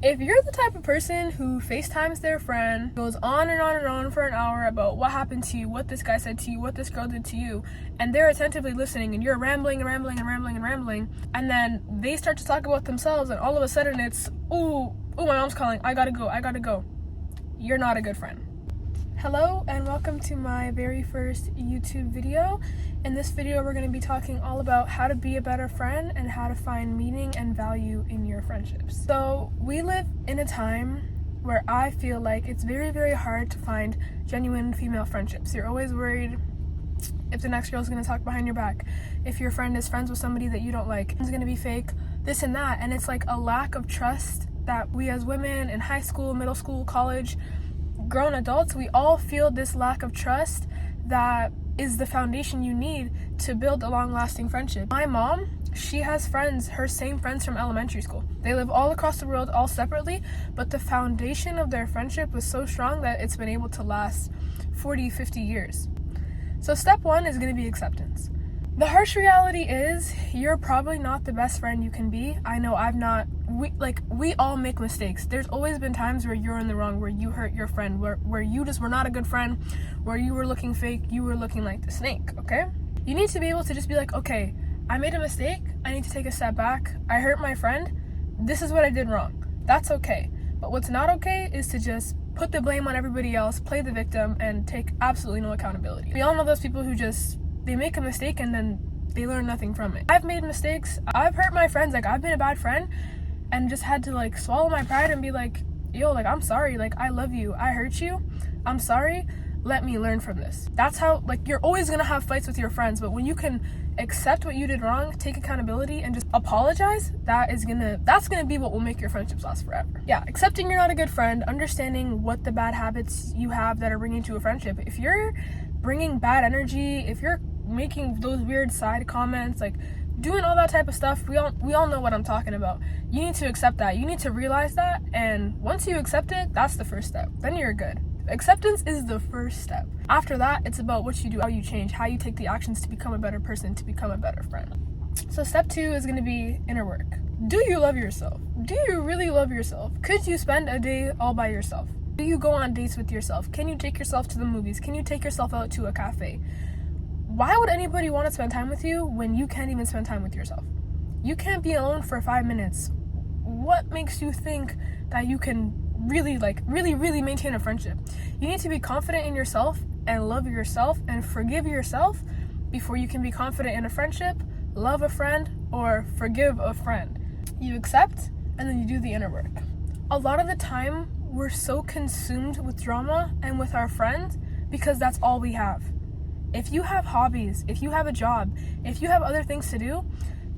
If you're the type of person who FaceTimes their friend, goes on and on and on for an hour about what happened to you, what this guy said to you, what this girl did to you, and they're attentively listening and you're rambling and rambling and rambling and rambling, and then they start to talk about themselves and all of a sudden it's, ooh, my mom's calling, I gotta go. You're not a good friend. Hello and welcome to my very first YouTube video. In this video we're going to be talking all about how to be a better friend and how to find meaning and value in your friendships. So we live in a time where I feel like it's very, very hard to find genuine female friendships. You're always worried if the next girl is going to talk behind your back, if your friend is friends with somebody that you don't like, it's going to be fake, this and that, and it's like a lack of trust that we as women in high school, middle school, college, grown adults, we all feel this lack of trust that is the foundation you need to build a long-lasting friendship. My mom, she has friends, her same friends from elementary school. They live all across the world, all separately, but the foundation of their friendship was so strong that it's been able to last 40, 50 years. So step one is going to be acceptance. The harsh reality is you're probably not the best friend you can be. I know I've not. We all make mistakes. There's always been times where you're in the wrong, where you hurt your friend, where you just were not a good friend, where you were looking fake, you were looking like the snake, okay? You need to be able to just be like, okay, I made a mistake, I need to take a step back, I hurt my friend, this is what I did wrong. That's okay. But what's not okay is to just put the blame on everybody else, play the victim, and take absolutely no accountability. We all know those people who just, they make a mistake and then they learn nothing from it. I've made mistakes, I've hurt my friends, I've been a bad friend, and just had to swallow my pride and be like, yo, I'm sorry, I love you, I hurt you, I'm sorry, let me learn from this. That's how, you're always gonna have fights with your friends, but when you can accept what you did wrong, take accountability, and just apologize, that's gonna be what will make your friendships last forever. Yeah, accepting you're not a good friend, understanding what the bad habits you have that are bringing to a friendship. If you're bringing bad energy, if you're making those weird side comments, doing all that type of stuff, we all know what I'm talking about. You need to accept that. You need to realize that, and once you accept it, that's the first step. Then you're good. Acceptance is the first step. After that, it's about what you do, how you change, how you take the actions to become a better person, to become a better friend. So step 2 is going to be inner work. Do you love yourself? Do you really love yourself? Could you spend a day all by yourself? Do you go on dates with yourself? Can you take yourself to the movies? Can you take yourself out to a cafe? Why would anybody want to spend time with you when you can't even spend time with yourself? You can't be alone for 5 minutes. What makes you think that you can really maintain a friendship? You need to be confident in yourself and love yourself and forgive yourself before you can be confident in a friendship, love a friend, or forgive a friend. You accept and then you do the inner work. A lot of the time, we're so consumed with drama and with our friends because that's all we have. If you have hobbies, if you have a job, if you have other things to do,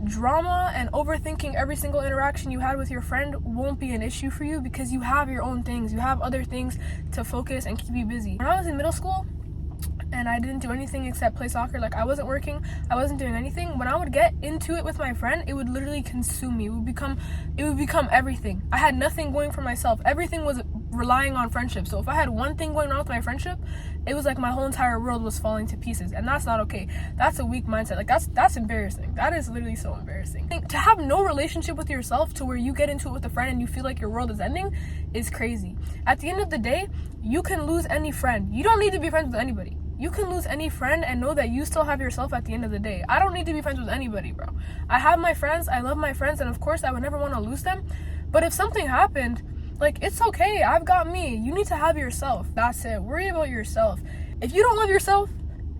drama and overthinking every single interaction you had with your friend won't be an issue for you because you have your own things. You have other things to focus and keep you busy. When I was in middle school and I didn't do anything except play soccer, I wasn't working, I wasn't doing anything, when I would get into it with my friend, it would literally consume me. It would become everything. I had nothing going for myself. Everything was relying on friendship. So if I had one thing going on with my friendship, it was like my whole entire world was falling to pieces, and that's not okay. That's a weak mindset. That's embarrassing. That is literally so embarrassing. To have no relationship with yourself to where you get into it with a friend and you feel like your world is ending is crazy. At the end of the day, you can lose any friend. You don't need to be friends with anybody. You can lose any friend and know that you still have yourself at the end of the day. I don't need to be friends with anybody, bro. I have my friends, I love my friends, and of course I would never want to lose them. But if something happened, it's okay, I've got me. You need to have yourself. That's it. Worry about yourself. If you don't love yourself,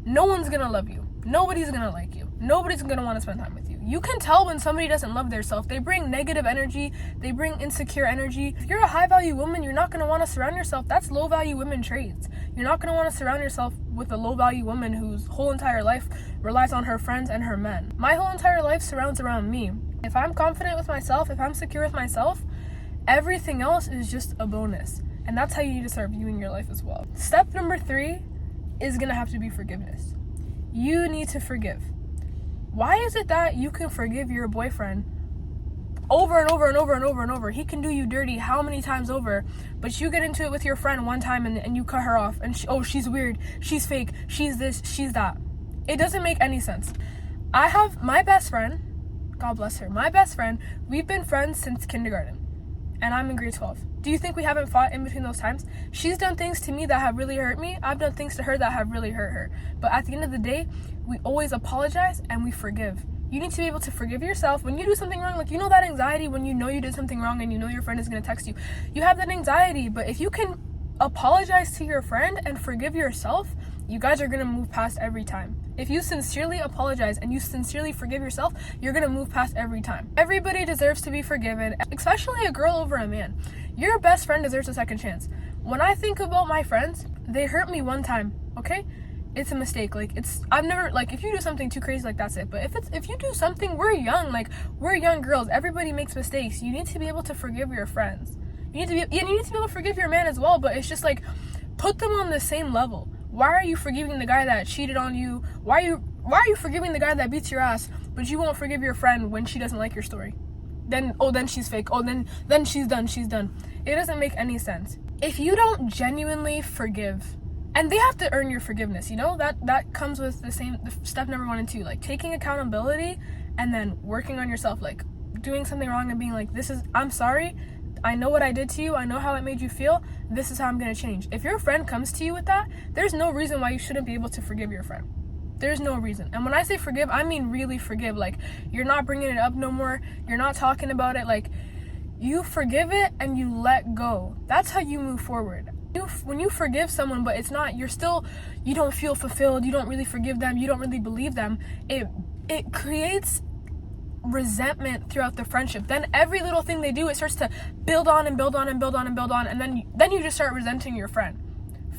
no one's gonna love you. Nobody's gonna like you. Nobody's gonna want to spend time with you. You can tell when somebody doesn't love their self. They bring negative energy. They bring insecure energy. If you're a high-value woman, you're not gonna want to surround yourself. That's low-value women traits. You're not gonna want to surround yourself with a low-value woman whose whole entire life relies on her friends and her men. My whole entire life surrounds around me. If I'm confident with myself, if I'm secure with myself, everything else is just a bonus. And that's how you need to start viewing your life as well. Step number 3 is gonna have to be forgiveness. You need to forgive. Why is it that you can forgive your boyfriend over and over and over and over and over? He can do you dirty how many times over, but you get into it with your friend one time and you cut her off and she's weird, she's fake, she's this, she's that. It doesn't make any sense. I have my best friend, God bless her, my best friend, we've been friends since kindergarten. and I'm in grade 12. Do you think we haven't fought in between those times? She's done things to me that have really hurt me. I've done things to her that have really hurt her. But at the end of the day, we always apologize and we forgive. You need to be able to forgive yourself when you do something wrong. Like, you know that anxiety when you know you did something wrong and you know your friend is going to text you. You have that anxiety, but if you can apologize to your friend and forgive yourself, you guys are going to move past every time. If you sincerely apologize and you sincerely forgive yourself, you're going to move past every time. Everybody deserves to be forgiven, especially a girl over a man. Your best friend deserves a second chance. When I think about my friends, they hurt me one time, okay? It's a mistake. Like, I've never, like, if you do something too crazy, like, that's it. But if you do something, we're young. Like, we're young girls. Everybody makes mistakes. You need to be able to forgive your friends. You need to be able to forgive your man as well, but it's just like, put them on the same level. Why are you forgiving the guy that cheated on you? Why are you forgiving the guy that beats your ass, but you won't forgive your friend when she doesn't like your story? Then she's fake. Then she's done. It doesn't make any sense. If you don't genuinely forgive, and they have to earn your forgiveness, you know, that comes with the step number 1 and 2, like taking accountability and then working on yourself, like doing something wrong and being like, I'm sorry. I know what I did to you. I know how it made you feel. This is how I'm going to change. If your friend comes to you with that, there's no reason why you shouldn't be able to forgive your friend. There's no reason. And when I say forgive, I mean really forgive. Like, you're not bringing it up no more. You're not talking about it. Like, you forgive it and you let go. That's how you move forward. When you forgive someone, but it's not, you don't feel fulfilled. You don't really forgive them. You don't really believe them. It creates resentment throughout the friendship. Then every little thing they do, it starts to build on and build on and build on and build on, and then you just start resenting your friend.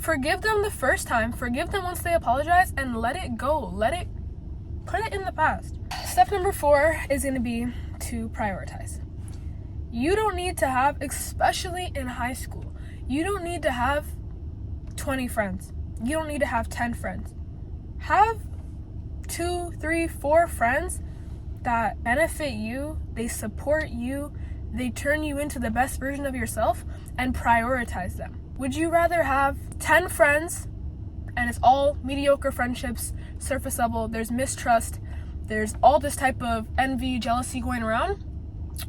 Forgive them the first time, forgive them once they apologize, and let it go. Put it in the past. Step number 4 is going to be to prioritize. You don't need to have, especially in high school, you don't need to have 20 friends. You don't need to have 10 friends. Have 2, 3, 4 friends that benefit you, they support you, they turn you into the best version of yourself, and prioritize them. Would you rather have 10 friends and it's all mediocre friendships, surface level, there's mistrust, there's all this type of envy, jealousy going around?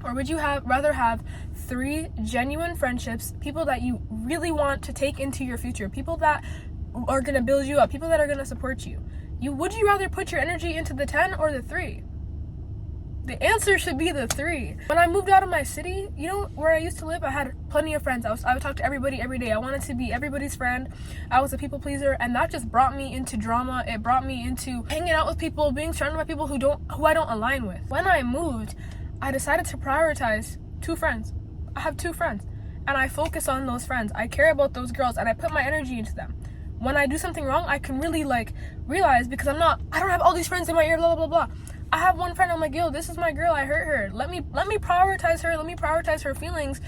Or would you rather have 3 genuine friendships, people that you really want to take into your future, people that are going to build you up, people that are going to support you? Would you rather put your energy into the 10 or the 3? The answer should be the 3. When I moved out of my city, you know, where I used to live, I had plenty of friends. I would talk to everybody every day. I wanted to be everybody's friend. I was a people pleaser, and that just brought me into drama. It brought me into hanging out with people, being surrounded by people who I don't align with. When I moved, I decided to prioritize 2 friends. I have 2 friends, and I focus on those friends. I care about those girls, and I put my energy into them. When I do something wrong, I can really realize, because I don't have all these friends in my ear, blah, blah, blah, blah. I have one friend, I'm like, yo, this is my girl, I hurt her. Let me prioritize her, let me prioritize her feelings,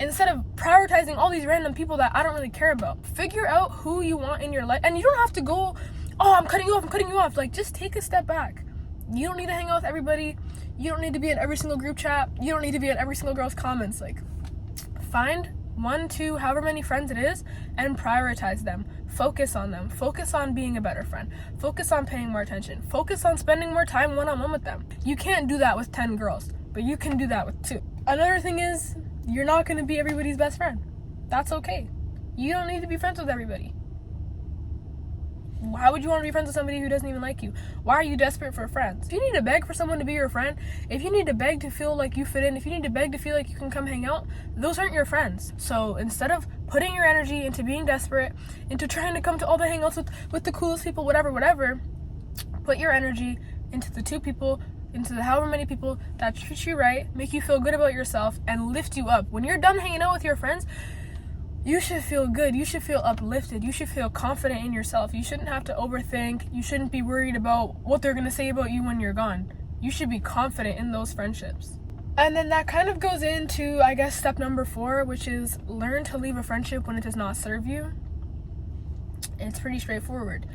instead of prioritizing all these random people that I don't really care about. Figure out who you want in your life, and you don't have to go, oh, I'm cutting you off. Like, just take a step back. You don't need to hang out with everybody. You don't need to be in every single group chat. You don't need to be in every single girl's comments. Like, find 1, 2, however many friends it is, and prioritize them. Focus on them. Focus on being a better friend. Focus on paying more attention. Focus on spending more time one-on-one with them. You can't do that with 10 girls, but you can do that with 2. Another thing is, you're not going to be everybody's best friend. That's okay. You don't need to be friends with everybody. Why would you want to be friends with somebody who doesn't even like you? Why are you desperate for friends? If you need to beg for someone to be your friend, if you need to beg to feel like you fit in, if you need to beg to feel like you can come hang out, those aren't your friends. So instead of putting your energy into being desperate, into trying to come to all the hangouts with the coolest people, whatever, put your energy into the 2 people, into the however many people that treat you right, make you feel good about yourself, and lift you up. When you're done hanging out with your friends, you should feel good. You should feel uplifted. You should feel confident in yourself. You shouldn't have to overthink. You shouldn't be worried about what they're going to say about you when you're gone. You should be confident in those friendships. And then that kind of goes into, I guess, step number 4, which is learn to leave a friendship when it does not serve you. It's pretty straightforward.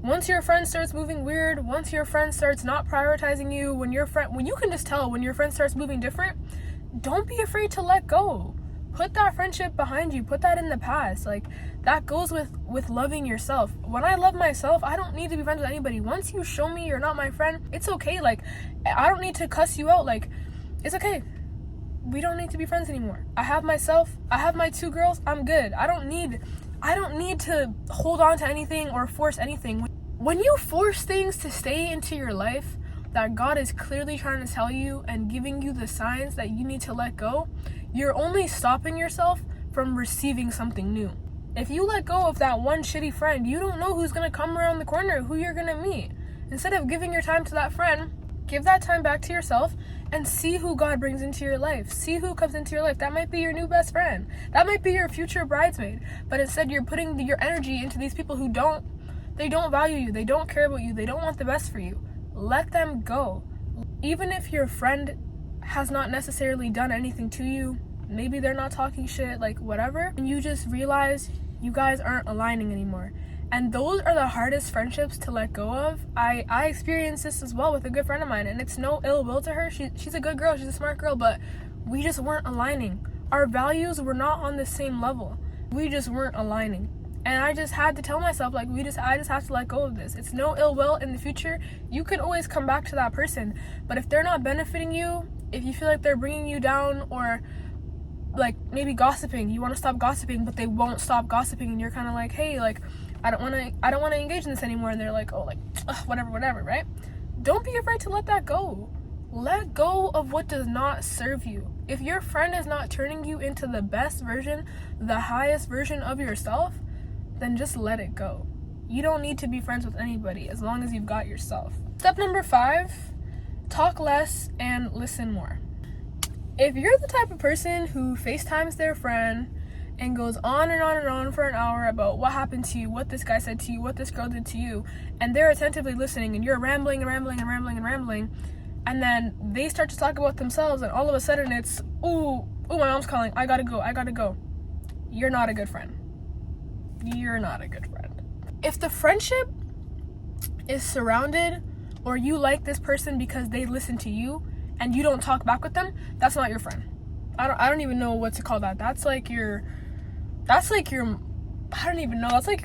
Once your friend starts moving weird, once your friend starts not prioritizing you, when you can just tell when your friend starts moving different, don't be afraid to let go. Put that friendship behind you. Put that in the past. Like, that goes with loving yourself. When I love myself, I don't need to be friends with anybody. Once you show me you're not my friend, it's okay. Like, I don't need to cuss you out. Like, it's okay. we don't need to be friends anymore. I have myself, I have my 2 girls, I'm good. I don't need to hold on to anything or force anything. When you force things to stay into your life that God is clearly trying to tell you and giving you the signs that you need to let go, you're only stopping yourself from receiving something new. If you let go of that one shitty friend, you don't know who's gonna come around the corner, who you're gonna meet. Instead of giving your time to that friend, give that time back to yourself and see who God brings into your life. See who comes into your life. That might be your new best friend. That might be your future bridesmaid. But instead you're putting your energy into these people who don't value you. They don't care about you. They don't want the best for you. Let them go. Even if your friend has not necessarily done anything to you, maybe they're not talking shit, like whatever, and you just realize you guys aren't aligning anymore. And those are the hardest friendships to let go of. I experienced this as well with a good friend of mine, and it's no ill will to her. She's a good girl, she's a smart girl, but we just weren't aligning. Our values were not on the same level. We just weren't aligning. And I just had to tell myself, like, I just have to let go of this. It's no ill will in the future. You can always come back to that person. But if they're not benefiting you, if you feel like they're bringing you down, or like maybe gossiping, you want to stop gossiping, but they won't stop gossiping, and you're kind of like, hey, like, I don't want to engage in this anymore, and they're like, oh, like, whatever, right? Don't be afraid to let that go. Let go of what does not serve you. If your friend is not turning you into the best version, the highest version of yourself, then just let it go. You don't need to be friends with anybody as long as you've got yourself. Step number 5, talk less and listen more. If you're the type of person who FaceTimes their friend and goes on and on and on for an hour about what happened to you, what this guy said to you, what this girl did to you, and they're attentively listening, and you're rambling, and then they start to talk about themselves, and all of a sudden it's, ooh, my mom's calling, I gotta go. You're not a good friend. You're not a good friend. If the friendship is surrounded, or you like this person because they listen to you and you don't talk back with them, that's not your friend. I don't even know what to call that. That's like your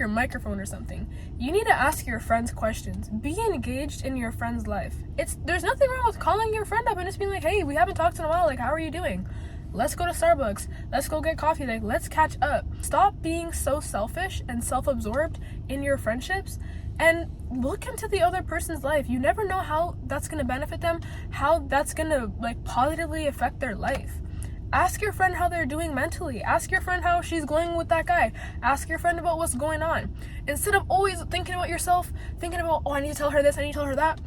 microphone or something. You need to ask your friends questions. Be engaged in your friend's life. There's nothing wrong with calling your friend up and just being like, hey, we haven't talked in a while, like, how are you doing? Let's go to Starbucks. Let's go get coffee. Like, let's catch up. Stop being so selfish and self-absorbed in your friendships and look into the other person's life. You never know how that's going to benefit them, how that's going to, like, positively affect their life. Ask your friend how they're doing mentally. Ask your friend how she's going with that guy. Ask your friend about what's going on. Instead of always thinking about yourself, thinking about, oh, I need to tell her this, I need to tell her that.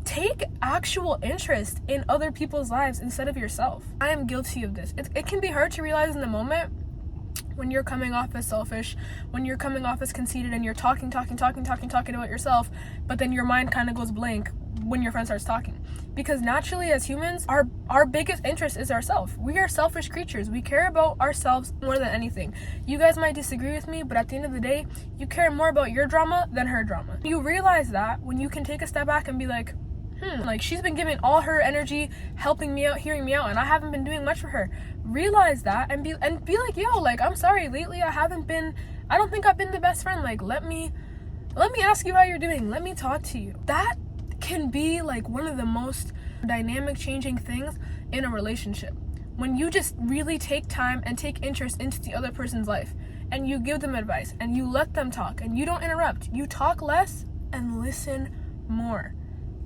Take actual interest in other people's lives instead of yourself. I am guilty of this. It can be hard to realize in the moment when you're coming off as selfish, when you're coming off as conceited, and you're talking about yourself, but then your mind kind of goes blank when your friend starts talking. Because naturally, as humans, our biggest interest is ourselves. We are selfish creatures. We care about ourselves more than anything. You guys might disagree with me, but at the end of the day, you care more about your drama than her drama. You realize that when you can take a step back and be like, like, she's been giving all her energy, helping me out, hearing me out, and I haven't been doing much for her. Realize that and be like, yo, like, I'm sorry, lately I don't think I've been the best friend. Like, let me ask you how you're doing. Let me talk to you. That can be like one of the most dynamic changing things in a relationship. When you just really take time and take interest into the other person's life, and you give them advice, and you let them talk, and you don't interrupt. You talk less and listen more.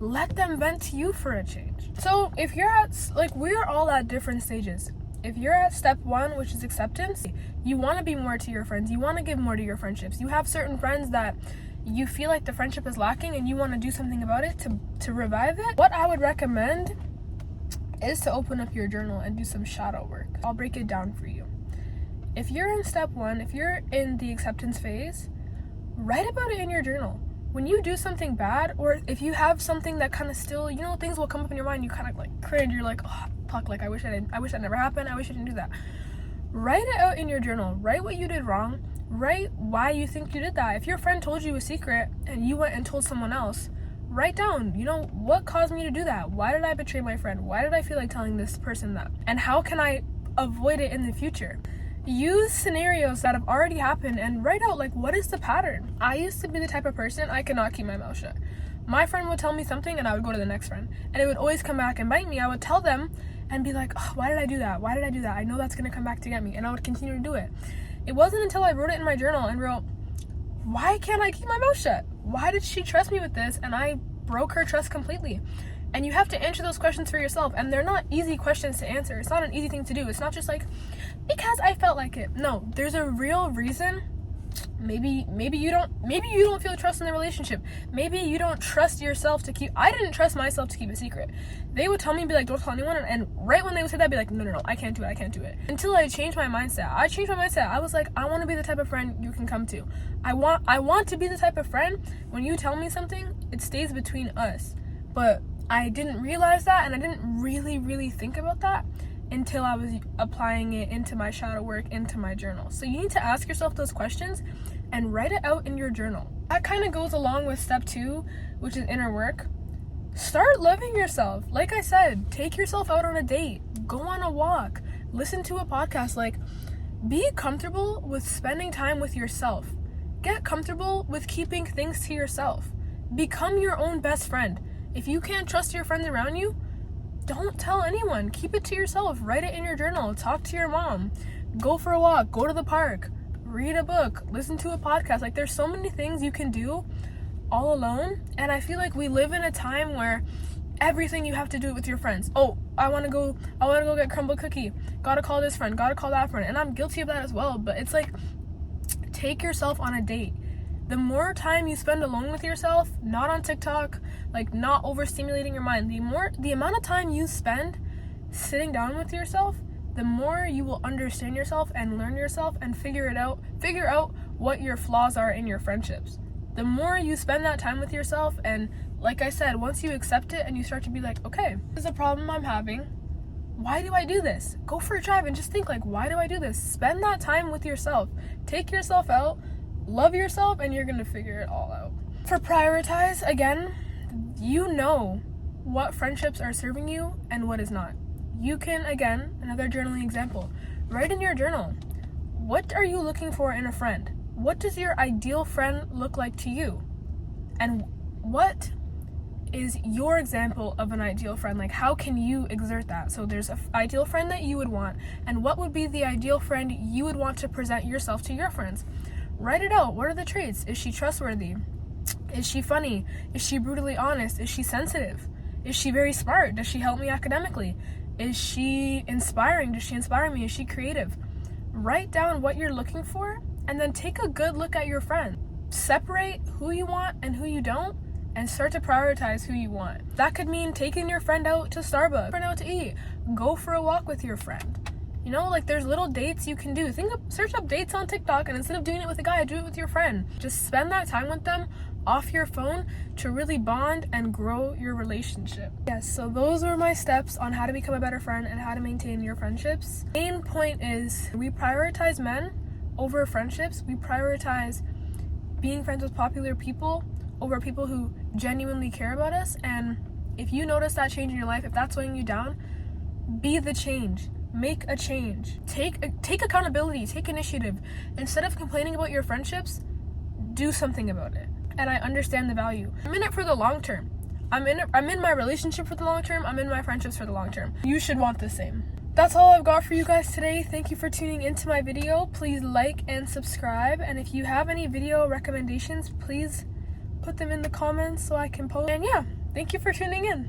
Let them vent to you for a change. So if you're at, like, we're all at different stages. If you're at step 1, which is acceptance, you want to be more to your friends. You want to give more to your friendships. You have certain friends that you feel like the friendship is lacking and you want to do something about it to revive it. What I would recommend is to open up your journal and do some shadow work. I'll break it down for you. If you're in step 1, if you're in the acceptance phase, write about it in your journal. When you do something bad, or if you have something that kind of still, you know, things will come up in your mind, you kind of like cringe, you're like, oh, fuck, like, I wish that never happened, I wish I didn't do that. Write it out in your journal. Write what you did wrong. Write why you think you did that. If your friend told you a secret and you went and told someone else, write down, you know, what caused me to do that? Why did I betray my friend? Why did I feel like telling this person that? And how can I avoid it in the future? Use scenarios that have already happened and write out, like, what is the pattern? I used to be the type of person, I could not keep my mouth shut. My friend would tell me something and I would go to the next friend, and it would always come back and bite me. I would tell them and be like, oh, why did I do that? Why did I do that? I know that's going to come back to get me. And I would continue to do it. It wasn't until I wrote it in my journal and wrote, why can't I keep my mouth shut? Why did she trust me with this? And I broke her trust completely. And you have to answer those questions for yourself. And they're not easy questions to answer. It's not an easy thing to do. It's not just like, because I felt like it. No, there's a real reason. Maybe you don't feel trust in the relationship. Maybe you don't trust yourself to keep. I didn't trust myself to keep a secret. They would tell me, be like, don't tell anyone, and right when they would say that, I'd be like, no, I can't do it. Until I changed my mindset. I was like, I want to be the type of friend you can come to. I want to be the type of friend, when you tell me something, it stays between us. But I didn't realize that, and I didn't really think about that until I was applying it into my shadow work, into my journal. So you need to ask yourself those questions and write it out in your journal. That kind of goes along with step 2, which is inner work. Start loving yourself. Like I said, take yourself out on a date, go on a walk, listen to a podcast. Like, be comfortable with spending time with yourself. Get comfortable with keeping things to yourself. Become your own best friend. If you can't trust your friends around you, don't tell anyone. Keep it to yourself. Write it in your journal. Talk to your mom. Go for a walk. Go to the park. Read a book. Listen to a podcast. Like, there's so many things you can do all alone. And I feel like we live in a time where everything you have to do it with your friends. Oh, I want to go get crumble cookie. Gotta call this friend. Gotta call that friend. And I'm guilty of that as well. But it's like, take yourself on a date. The more time you spend alone with yourself, not on TikTok, like not overstimulating your mind, the amount of time you spend sitting down with yourself, the more you will understand yourself and learn yourself and figure out what your flaws are in your friendships. The more you spend that time with yourself, and like I said, once you accept it and you start to be like, okay, this is a problem I'm having. Why do I do this? Go for a drive and just think, like, why do I do this? Spend that time with yourself. Take yourself out. Love yourself, and you're gonna figure it all out. For prioritize, again, you know what friendships are serving you and what is not. You can, again, another journaling example, write in your journal, what are you looking for in a friend? What does your ideal friend look like to you? And what is your example of an ideal friend? Like, how can you exert that? So there's an ideal friend that you would want, and what would be the ideal friend you would want to present yourself to your friends? Write it out. What are the traits? Is she trustworthy? Is she funny? Is she brutally honest? Is she sensitive? Is she very smart? Does she help me academically? Is she inspiring? Does she inspire me? Is she creative? Write down what you're looking for, and then take a good look at your friend. Separate who you want and who you don't, and start to prioritize who you want. That could mean taking your friend out to Starbucks, friend out to eat. Go for a walk with your friend. You know, like, there's little dates you can do. Search up dates on TikTok, and instead of doing it with a guy, do it with your friend. Just spend that time with them off your phone to really bond and grow your relationship. Yes, so those were my steps on how to become a better friend and how to maintain your friendships. Main point is, we prioritize men over friendships. We prioritize being friends with popular people over people who genuinely care about us. And if you notice that change in your life, if that's weighing you down, be the change. Make a change. Take accountability. Take initiative. Instead of complaining about your friendships, do something about it. And I understand the value. I'm in it for the long term. I'm in my relationship for the long term. I'm in my friendships for the long term. You should want the same. That's all I've got for you guys today. Thank you for tuning into my video. Please like and subscribe. And if you have any video recommendations, please put them in the comments so I can post. And yeah, thank you for tuning in.